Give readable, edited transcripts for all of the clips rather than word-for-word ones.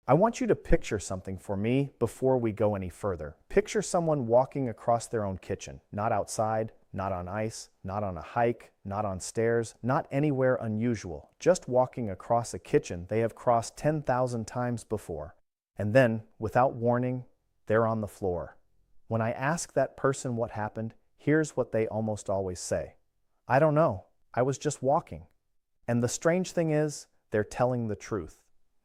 I want you to picture something for me before we go any further. Picture someone walking across their own kitchen, not outside, not on ice, not on a hike, not on stairs, not anywhere unusual, just walking across a kitchen they have crossed 10,000 times before. And then, without warning, they're on the floor. When I ask that person what happened, here's what they almost always say. I don't know. I was just walking. And the strange thing is, they're telling the truth.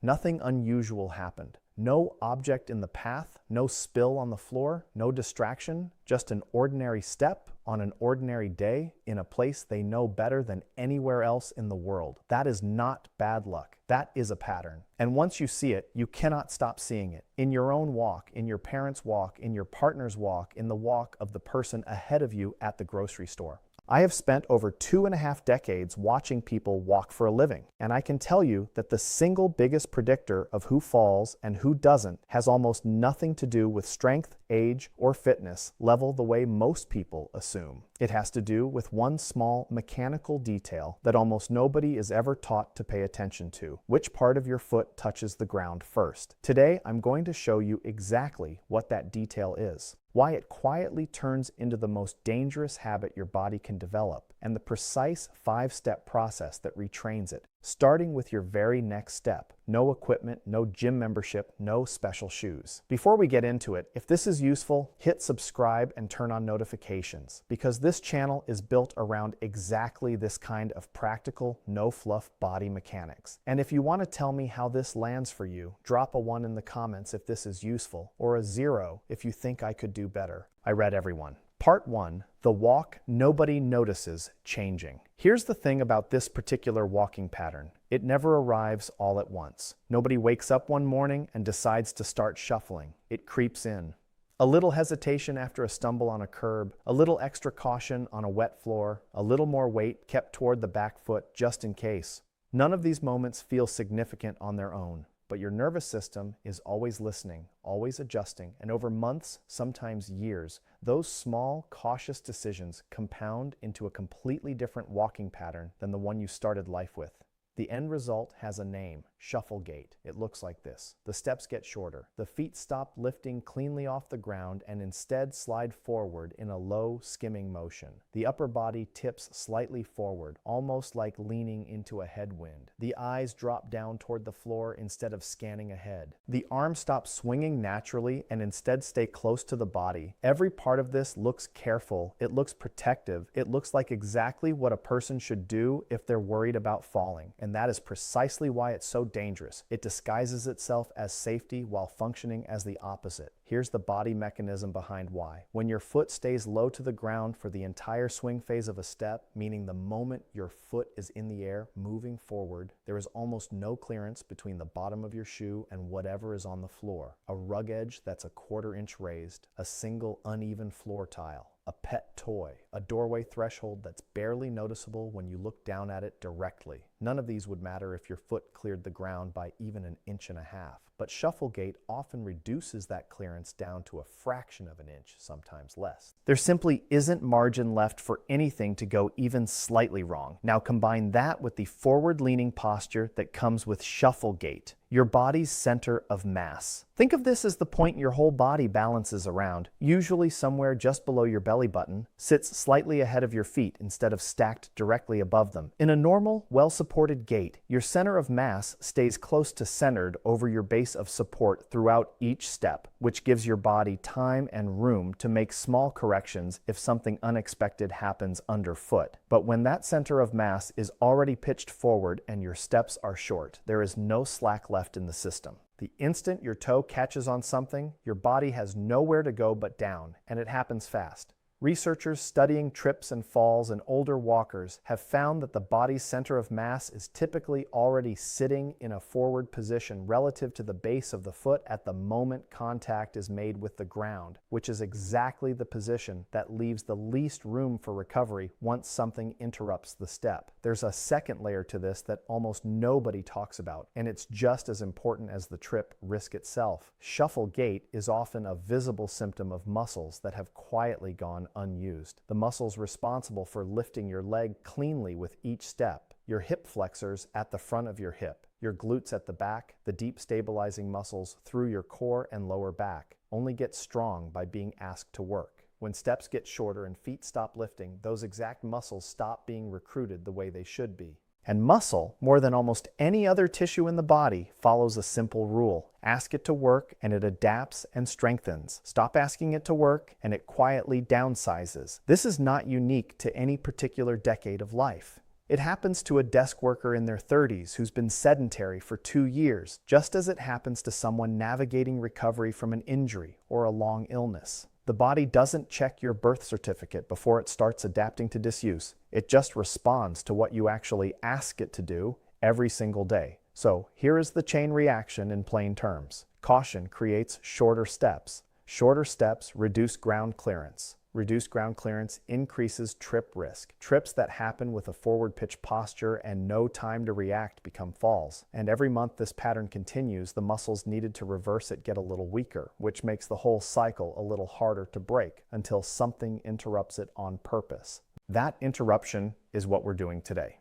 Nothing unusual happened. No object in the path, no spill on the floor, no distraction, just an ordinary step on an ordinary day in a place they know better than anywhere else in the world. That is not bad luck. That is a pattern. And once you see it, you cannot stop seeing it. In your own walk, in your parents' walk, in your partner's walk, in the walk of the person ahead of you at the grocery store. I have spent over 2.5 decades watching people walk for a living, and I can tell you that the single biggest predictor of who falls and who doesn't has almost nothing to do with strength, age, or fitness level the way most people assume. It has to do with one small mechanical detail that almost nobody is ever taught to pay attention to: which part of your foot touches the ground first. Today, I'm going to show you exactly what that detail is, why it quietly turns into the most dangerous habit your body can develop, and the precise 5-step process that retrains it, starting with your very next step. No equipment, no gym membership, no special shoes. Before we get into it, if this is useful, hit subscribe and turn on notifications, because this channel is built around exactly this kind of practical, no-fluff body mechanics. And if you want to tell me how this lands for you, drop a 1 in the comments if this is useful, or a 0 if you think I could do better. I read everyone. Part 1, the walk nobody notices changing. Here's the thing about this particular walking pattern. It never arrives all at once. Nobody wakes up one morning and decides to start shuffling. It creeps in. A little hesitation after a stumble on a curb, a little extra caution on a wet floor, a little more weight kept toward the back foot just in case. None of these moments feel significant on their own. But your nervous system is always listening, always adjusting, and over months, sometimes years, those small, cautious decisions compound into a completely different walking pattern than the one you started life with. The end result has a name: shuffle gait. It looks like this. The steps get shorter. The feet stop lifting cleanly off the ground and instead slide forward in a low, skimming motion. The upper body tips slightly forward, almost like leaning into a headwind. The eyes drop down toward the floor instead of scanning ahead. The arms stop swinging naturally and instead stay close to the body. Every part of this looks careful. It looks protective. It looks like exactly what a person should do if they're worried about falling. And that is precisely why it's so dangerous. It disguises itself as safety while functioning as the opposite. Here's the body mechanism behind why. When your foot stays low to the ground for the entire swing phase of a step, meaning the moment your foot is in the air moving forward, there is almost no clearance between the bottom of your shoe and whatever is on the floor. A rug edge that's a 1/4 inch raised, a single uneven floor tile, a pet toy, a doorway threshold that's barely noticeable when you look down at it directly. None of these would matter if your foot cleared the ground by even 1.5 inches. But shuffle gait often reduces that clearance down to a fraction of an inch, sometimes less. There simply isn't margin left for anything to go even slightly wrong. Now combine that with the forward-leaning posture that comes with shuffle gait, your body's center of mass. Think of this as the point your whole body balances around, usually somewhere just below your belly button, sits slightly ahead of your feet instead of stacked directly above them. In a normal, well-supported gait, your center of mass stays close to centered over your base of support throughout each step, which gives your body time and room to make small corrections if something unexpected happens underfoot. But when that center of mass is already pitched forward and your steps are short, there is no slack left in the system. The instant your toe catches on something, your body has nowhere to go but down, and it happens fast. Researchers studying trips and falls in older walkers have found that the body's center of mass is typically already sitting in a forward position relative to the base of the foot at the moment contact is made with the ground, which is exactly the position that leaves the least room for recovery once something interrupts the step. There's a second layer to this that almost nobody talks about, and it's just as important as the trip risk itself. Shuffle gait is often a visible symptom of muscles that have quietly gone unused. The muscles responsible for lifting your leg cleanly with each step. Your hip flexors at the front of your hip, Your glutes at the back, the deep stabilizing muscles through your core and lower back, only get strong by being asked to work. When steps get shorter and feet stop lifting, those exact muscles stop being recruited the way they should be. And muscle, more than almost any other tissue in the body, follows a simple rule. Ask it to work and it adapts and strengthens. Stop asking it to work and it quietly downsizes. This is not unique to any particular decade of life. It happens to a desk worker in their 30s who's been sedentary for 2 years, just as it happens to someone navigating recovery from an injury or a long illness. The body doesn't check your birth certificate before it starts adapting to disuse. It just responds to what you actually ask it to do every single day. So here is the chain reaction in plain terms. Caution creates shorter steps. Shorter steps reduce ground clearance. Reduced ground clearance increases trip risk. Trips that happen with a forward pitch posture and no time to react become falls. And every month this pattern continues, the muscles needed to reverse it get a little weaker, which makes the whole cycle a little harder to break until something interrupts it on purpose. That interruption is what we're doing today.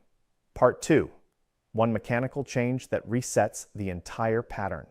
Part 2. One mechanical change that resets the entire pattern.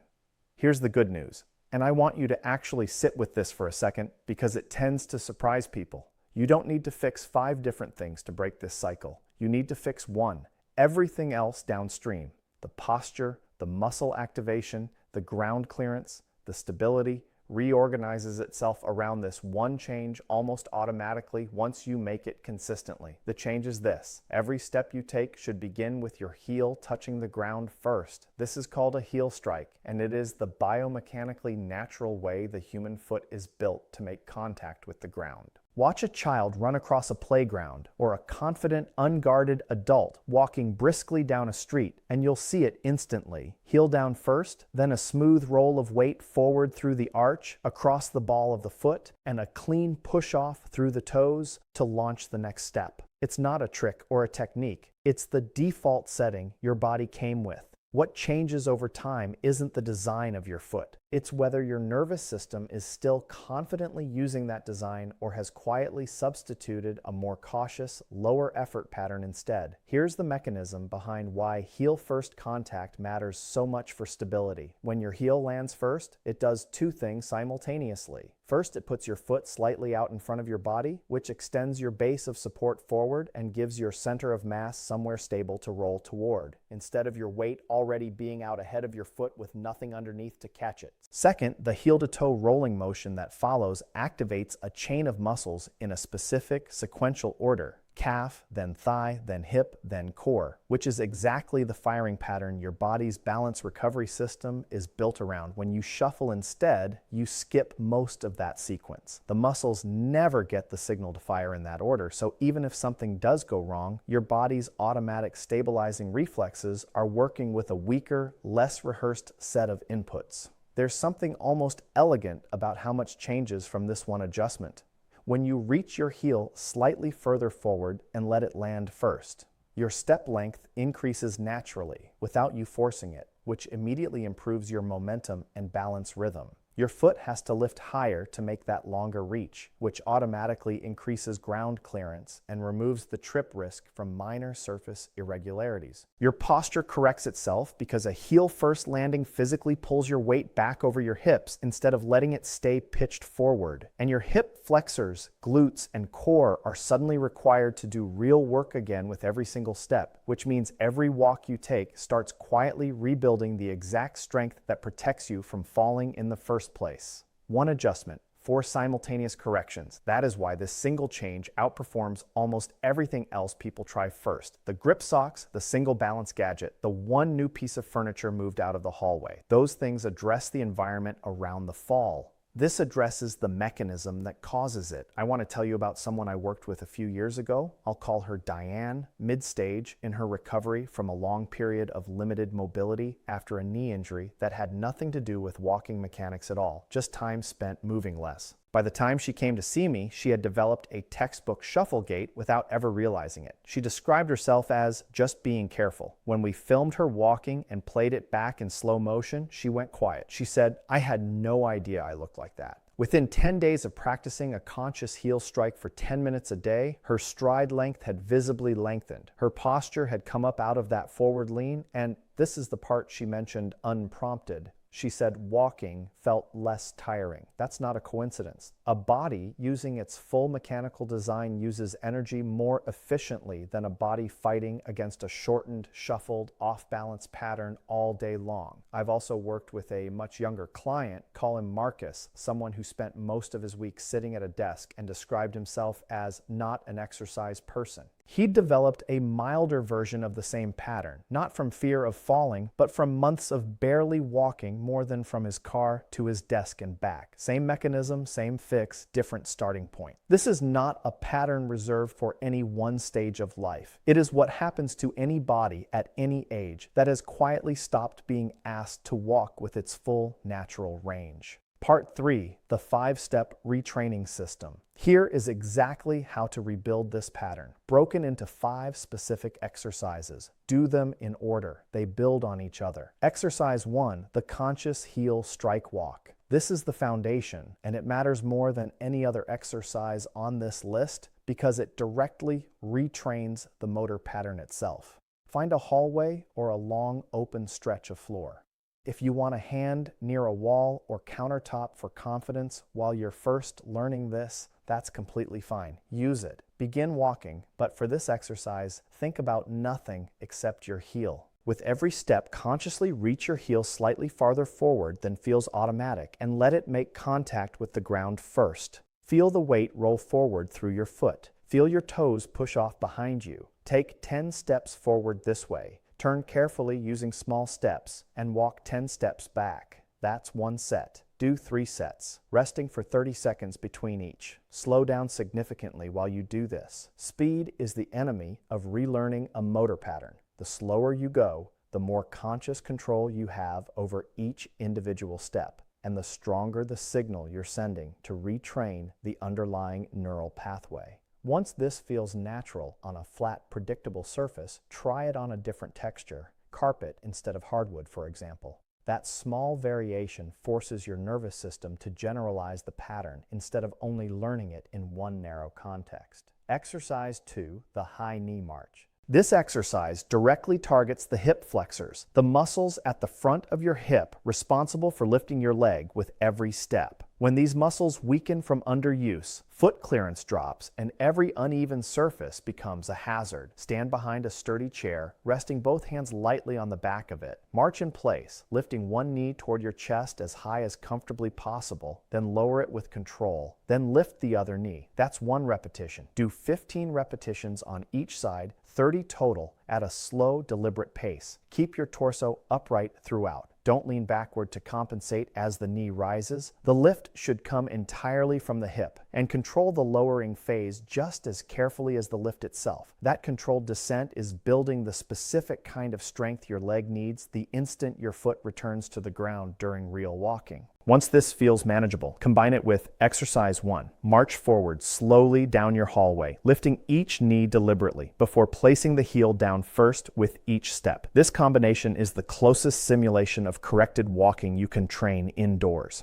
Here's the good news. And I want you to actually sit with this for a second because it tends to surprise people. You don't need to fix 5 different things to break this cycle. You need to fix 1. Everything else downstream. The posture, the muscle activation, the ground clearance, the stability, reorganizes itself around this one change almost automatically once you make it consistently. The change is this. Every step you take should begin with your heel touching the ground first. This is called a heel strike, and it is the biomechanically natural way the human foot is built to make contact with the ground. Watch a child run across a playground or a confident, unguarded adult walking briskly down a street, and you'll see it instantly. Heel down first, then a smooth roll of weight forward through the arch, across the ball of the foot, and a clean push-off through the toes to launch the next step. It's not a trick or a technique. It's the default setting your body came with. What changes over time isn't the design of your foot. It's whether your nervous system is still confidently using that design or has quietly substituted a more cautious, lower effort pattern instead. Here's the mechanism behind why heel-first contact matters so much for stability. When your heel lands first, it does 2 things simultaneously. First, it puts your foot slightly out in front of your body, which extends your base of support forward and gives your center of mass somewhere stable to roll toward, instead of your weight already being out ahead of your foot with nothing underneath to catch it. Second, the heel-to-toe rolling motion that follows activates a chain of muscles in a specific sequential order. Calf, then thigh, then hip, then core, which is exactly the firing pattern your body's balance recovery system is built around. When you shuffle instead, you skip most of that sequence. The muscles never get the signal to fire in that order, so even if something does go wrong, your body's automatic stabilizing reflexes are working with a weaker, less rehearsed set of inputs. There's something almost elegant about how much changes from this one adjustment. When you reach your heel slightly further forward and let it land first, your step length increases naturally without you forcing it, which immediately improves your momentum and balance rhythm. Your foot has to lift higher to make that longer reach, which automatically increases ground clearance and removes the trip risk from minor surface irregularities. Your posture corrects itself because a heel-first landing physically pulls your weight back over your hips instead of letting it stay pitched forward. And your hip flexors, glutes, and core are suddenly required to do real work again with every single step, which means every walk you take starts quietly rebuilding the exact strength that protects you from falling in the first place. One adjustment, 4 simultaneous corrections. That is why this single change outperforms almost everything else people try first. The grip socks, the single balance gadget, the one new piece of furniture moved out of the hallway. Those things address the environment around the fall. This addresses the mechanism that causes it. I want to tell you about someone I worked with a few years ago. I'll call her Diane, mid-stage in her recovery from a long period of limited mobility after a knee injury that had nothing to do with walking mechanics at all, just time spent moving less. By the time she came to see me, she had developed a textbook shuffle gait without ever realizing it. She described herself as just being careful. When we filmed her walking and played it back in slow motion, she went quiet. She said, "I had no idea I looked like that," Within 10 days of practicing a conscious heel strike for 10 minutes a day, her stride length had visibly lengthened. Her posture had come up out of that forward lean, and this is the part she mentioned unprompted. She said walking felt less tiring. That's not a coincidence. A body using its full mechanical design uses energy more efficiently than a body fighting against a shortened, shuffled, off-balance pattern all day long. I've also worked with a much younger client, call him Marcus, someone who spent most of his week sitting at a desk and described himself as not an exercise person. He developed a milder version of the same pattern, not from fear of falling, but from months of barely walking more than from his car to his desk and back. Same mechanism, same fix, different starting point. This is not a pattern reserved for any one stage of life. It is what happens to any body at any age that has quietly stopped being asked to walk with its full natural range. Part 3, the 5-step retraining system. Here is exactly how to rebuild this pattern, broken into 5 specific exercises. Do them in order. They build on each other. Exercise 1, the conscious heel strike walk. This is the foundation, and it matters more than any other exercise on this list because it directly retrains the motor pattern itself. Find a hallway or a long open stretch of floor. If you want a hand near a wall or countertop for confidence while you're first learning this, that's completely fine. Use it. Begin walking, but for this exercise, think about nothing except your heel. With every step, consciously reach your heel slightly farther forward than feels automatic and let it make contact with the ground first. Feel the weight roll forward through your foot. Feel your toes push off behind you. Take 10 steps forward this way. Turn carefully using small steps and walk 10 steps back. That's 1 set. Do 3 sets, resting for 30 seconds between each. Slow down significantly while you do this. Speed is the enemy of relearning a motor pattern. The slower you go, the more conscious control you have over each individual step, and the stronger the signal you're sending to retrain the underlying neural pathway. Once this feels natural on a flat, predictable surface, try it on a different texture, carpet instead of hardwood, for example. That small variation forces your nervous system to generalize the pattern instead of only learning it in one narrow context. Exercise 2, the high knee march. This exercise directly targets the hip flexors, the muscles at the front of your hip responsible for lifting your leg with every step. When these muscles weaken from underuse, foot clearance drops and every uneven surface becomes a hazard. Stand behind a sturdy chair, resting both hands lightly on the back of it. March in place, lifting one knee toward your chest as high as comfortably possible, then lower it with control. Then lift the other knee. That's 1 repetition. Do 15 repetitions on each side, 30 total, at a slow, deliberate pace. Keep your torso upright throughout. Don't lean backward to compensate as the knee rises. The lift should come entirely from the hip, and control the lowering phase just as carefully as the lift itself. That controlled descent is building the specific kind of strength your leg needs the instant your foot returns to the ground during real walking. Once this feels manageable, combine it with exercise 1. March forward slowly down your hallway, lifting each knee deliberately before placing the heel down first with each step. This combination is the closest simulation of corrected walking you can train indoors.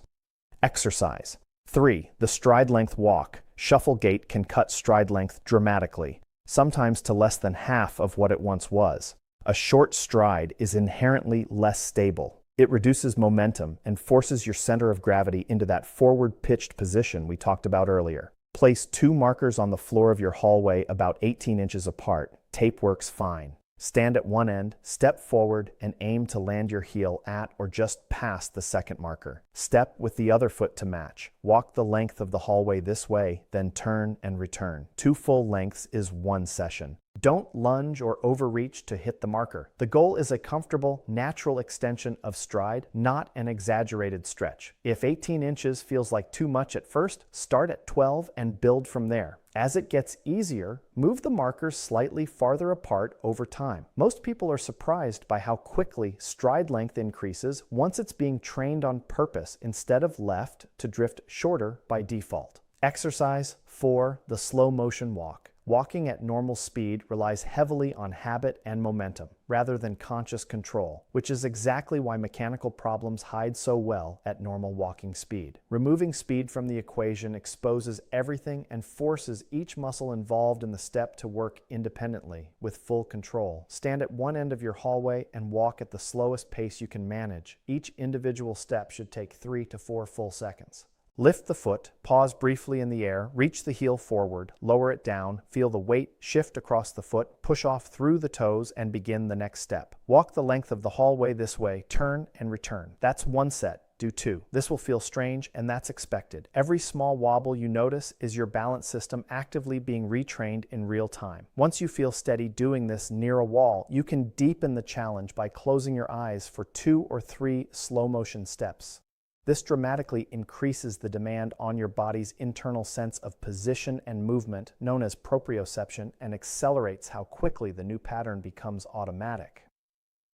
Exercise 3. The stride length walk. Shuffle gait can cut stride length dramatically, sometimes to less than half of what it once was. A short stride is inherently less stable. It reduces momentum and forces your center of gravity into that forward pitched position we talked about earlier. Place 2 markers on the floor of your hallway about 18 inches apart. Tape works fine. Stand at one end, step forward, and aim to land your heel at or just past the second marker. Step with the other foot to match. Walk the length of the hallway this way, then turn and return. 2 full lengths is 1 session. Don't lunge or overreach to hit the marker. The goal is a comfortable, natural extension of stride, not an exaggerated stretch. If 18 inches feels like too much at first, start at 12 and build from there. As it gets easier, move the markers slightly farther apart over time. Most people are surprised by how quickly stride length increases once it's being trained on purpose instead of left to drift shorter by default. Exercise 4, the slow motion walk. Walking at normal speed relies heavily on habit and momentum, rather than conscious control, which is exactly why mechanical problems hide so well at normal walking speed. Removing speed from the equation exposes everything and forces each muscle involved in the step to work independently, with full control. Stand at one end of your hallway and walk at the slowest pace you can manage. Each individual step should take 3 to 4 full seconds. Lift the foot, pause briefly in the air, reach the heel forward, lower it down, feel the weight shift across the foot, push off through the toes, and begin the next step. Walk the length of the hallway this way, turn and return. That's one set. Do 2. This will feel strange, and that's expected. Every small wobble you notice is your balance system actively being retrained in real time. Once you feel steady doing this near a wall, you can deepen the challenge by closing your eyes for 2 or 3 slow motion steps. This dramatically increases the demand on your body's internal sense of position and movement, known as proprioception, and accelerates how quickly the new pattern becomes automatic.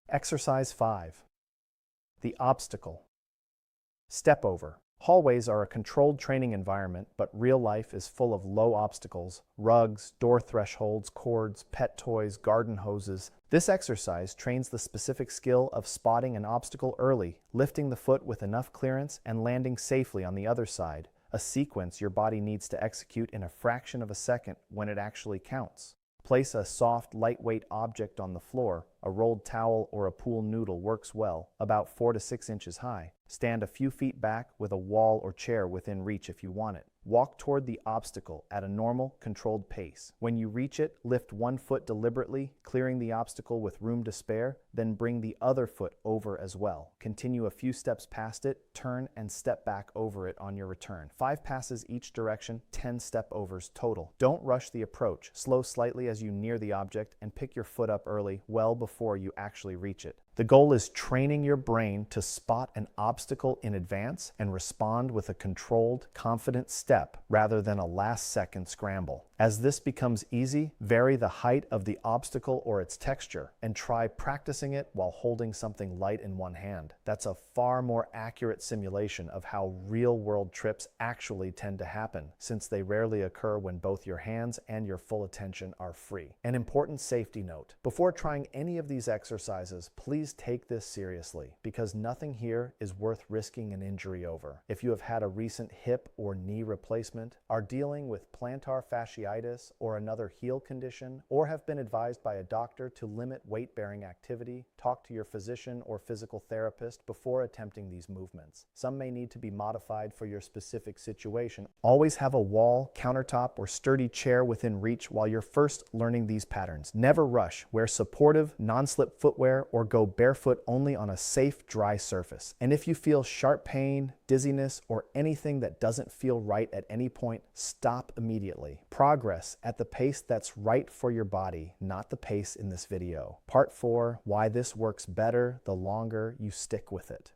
Exercise 5. The obstacle. Step over. Hallways are a controlled training environment, but real life is full of low obstacles: rugs, door thresholds, cords, pet toys, garden hoses. This exercise trains the specific skill of spotting an obstacle early, lifting the foot with enough clearance, and landing safely on the other side, a sequence your body needs to execute in a fraction of a second when it actually counts. Place a soft, lightweight object on the floor. A rolled towel or a pool noodle works well, about 4 to 6 inches high. Stand a few feet back with a wall or chair within reach if you want it. Walk toward the obstacle at a normal, controlled pace. When you reach it, lift one foot deliberately, clearing the obstacle with room to spare, then bring the other foot over as well. Continue a few steps past it, turn and step back over it on your return. 5 passes each direction, 10 step overs total. Don't rush the approach. Slow slightly as you near the object and pick your foot up early, well before you actually reach it. The goal is training your brain to spot an obstacle in advance and respond with a controlled, confident step rather than a last-second scramble. As this becomes easy, vary the height of the obstacle or its texture, and try practicing it while holding something light in one hand. That's a far more accurate simulation of how real-world trips actually tend to happen, since they rarely occur when both your hands and your full attention are free. An important safety note: before trying any of these exercises, please take this seriously, because nothing here is worth risking an injury over. If you have had a recent hip or knee replacement, are dealing with plantar fasciitis or another heel condition, or have been advised by a doctor to limit weight-bearing activity, talk to your physician or physical therapist before attempting these movements. Some may need to be modified for your specific situation. Always have a wall, countertop, or sturdy chair within reach while you're first learning these patterns. Never rush. Wear supportive, non-slip footwear or go barefoot only on a safe, dry surface. And if you feel sharp pain, dizziness, or anything that doesn't feel right at any point, stop immediately. Progress at the pace that's right for your body, not the pace in this video. Part 4, why this works better the longer you stick with it.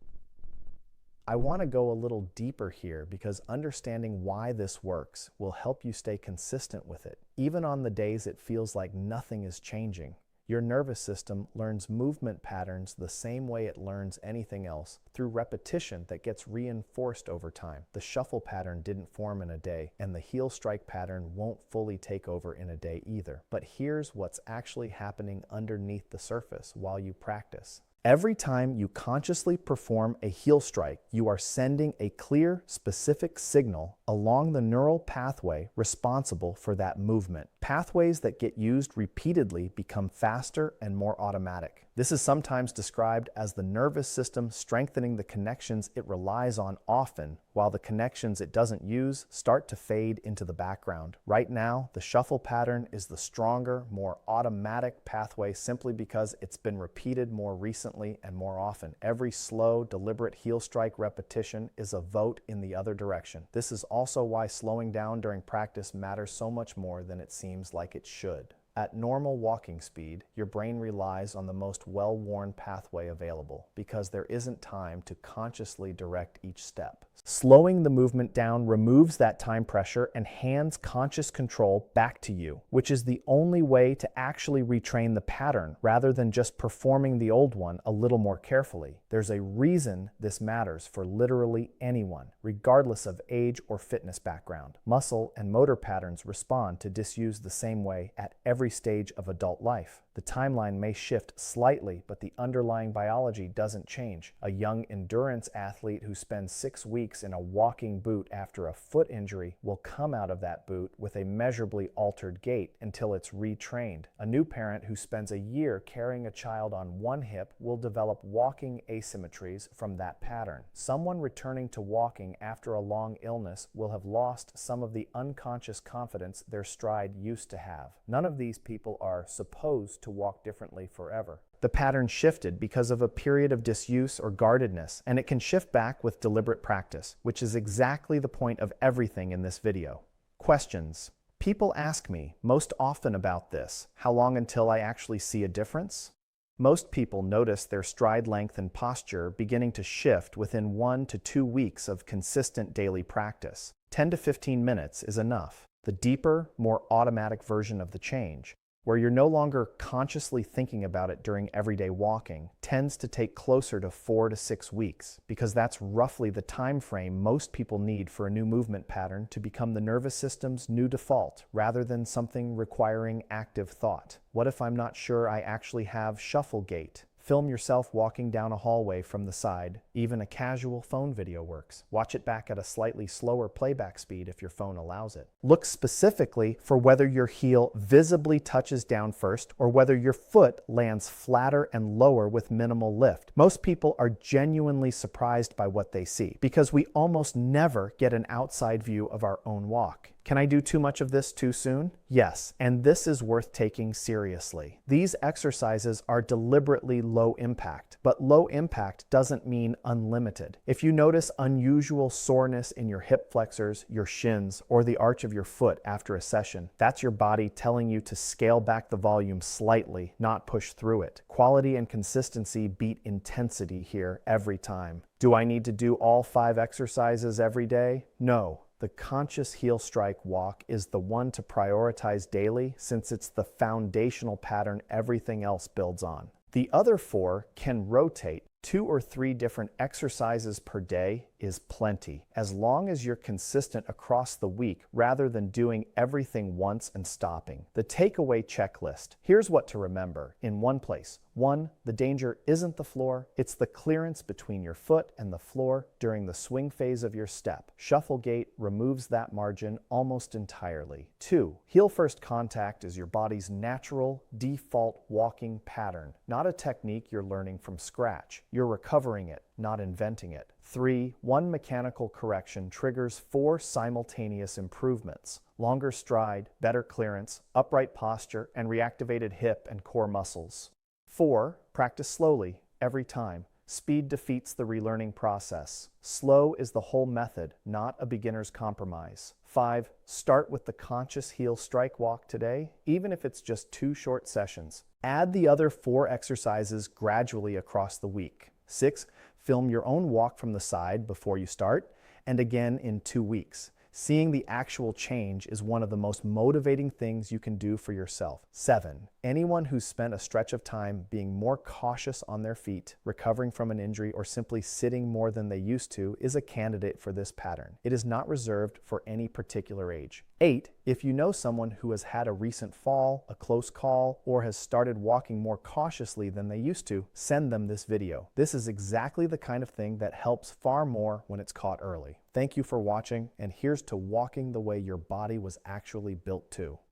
I want to go a little deeper here because understanding why this works will help you stay consistent with it, even on the days it feels like nothing is changing. Your nervous system learns movement patterns the same way it learns anything else, through repetition that gets reinforced over time. The shuffle pattern didn't form in a day, and the heel strike pattern won't fully take over in a day either. But here's what's actually happening underneath the surface while you practice. Every time you consciously perform a heel strike, you are sending a clear, specific signal along the neural pathway responsible for that movement. Pathways that get used repeatedly become faster and more automatic. This is sometimes described as the nervous system strengthening the connections it relies on often, while the connections it doesn't use start to fade into the background. Right now, the shuffle pattern is the stronger, more automatic pathway simply because it's been repeated more recently and more often. Every slow, deliberate heel strike repetition is a vote in the other direction. This is also why slowing down during practice matters so much more than it seems like it should. At normal walking speed, your brain relies on the most well-worn pathway available because there isn't time to consciously direct each step. Slowing the movement down removes that time pressure and hands conscious control back to you, which is the only way to actually retrain the pattern rather than just performing the old one a little more carefully. There's a reason this matters for literally anyone, regardless of age or fitness background. Muscle and motor patterns respond to disuse the same way at every stage of adult life. The timeline may shift slightly, but the underlying biology doesn't change. A young endurance athlete who spends 6 weeks in a walking boot after a foot injury will come out of that boot with a measurably altered gait until it's retrained. A new parent who spends a year carrying a child on one hip will develop walking asymmetries from that pattern. Someone returning to walking after a long illness will have lost some of the unconscious confidence their stride used to have. None of these people are supposed to walk differently forever. The pattern shifted because of a period of disuse or guardedness, and it can shift back with deliberate practice, which is exactly the point of everything in this video. Questions. People ask me most often about this: how long until I actually see a difference? Most people notice their stride length and posture beginning to shift within 1 to 2 weeks of consistent daily practice. 10 to 15 minutes is enough. The deeper, more automatic version of the change, where you're no longer consciously thinking about it during everyday walking, tends to take closer to 4 to 6 weeks, because that's roughly the time frame most people need for a new movement pattern to become the nervous system's new default, rather than something requiring active thought. What if I'm not sure I actually have shuffle gait? Film yourself walking down a hallway from the side. Even a casual phone video works. Watch it back at a slightly slower playback speed if your phone allows it. Look specifically for whether your heel visibly touches down first or whether your foot lands flatter and lower with minimal lift. Most people are genuinely surprised by what they see because we almost never get an outside view of our own walk. Can I do too much of this too soon? Yes, and this is worth taking seriously. These exercises are deliberately low impact, but low impact doesn't mean unlimited. If you notice unusual soreness in your hip flexors, your shins, or the arch of your foot after a session, that's your body telling you to scale back the volume slightly, not push through it. Quality and consistency beat intensity here every time. Do I need to do all 5 exercises every day? No. The conscious heel strike walk is the one to prioritize daily since it's the foundational pattern everything else builds on. The other 4 can rotate. 2 or 3 different exercises per day is plenty, as long as you're consistent across the week rather than doing everything once and stopping. The takeaway checklist. Here's what to remember in one place. 1. The danger isn't the floor, it's the clearance between your foot and the floor during the swing phase of your step. Shuffle gait removes that margin almost entirely. 2. Heel first contact is your body's natural, default walking pattern, not a technique you're learning from scratch. You're recovering it, not inventing it. 3. One mechanical correction triggers 4 simultaneous improvements: longer stride, better clearance, upright posture, and reactivated hip and core muscles. 4. Practice slowly, every time. Speed defeats the relearning process. Slow is the whole method, not a beginner's compromise. 5. Start with the conscious heel strike walk today, even if it's just 2 short sessions. Add the other 4 exercises gradually across the week. 6. Film your own walk from the side before you start, and again in 2 weeks. Seeing the actual change is one of the most motivating things you can do for yourself. 7. Anyone who's spent a stretch of time being more cautious on their feet, recovering from an injury, or simply sitting more than they used to is a candidate for this pattern. It is not reserved for any particular age. 8. If you know someone who has had a recent fall, a close call, or has started walking more cautiously than they used to, send them this video. This is exactly the kind of thing that helps far more when it's caught early. Thank you for watching, and here's to walking the way your body was actually built to.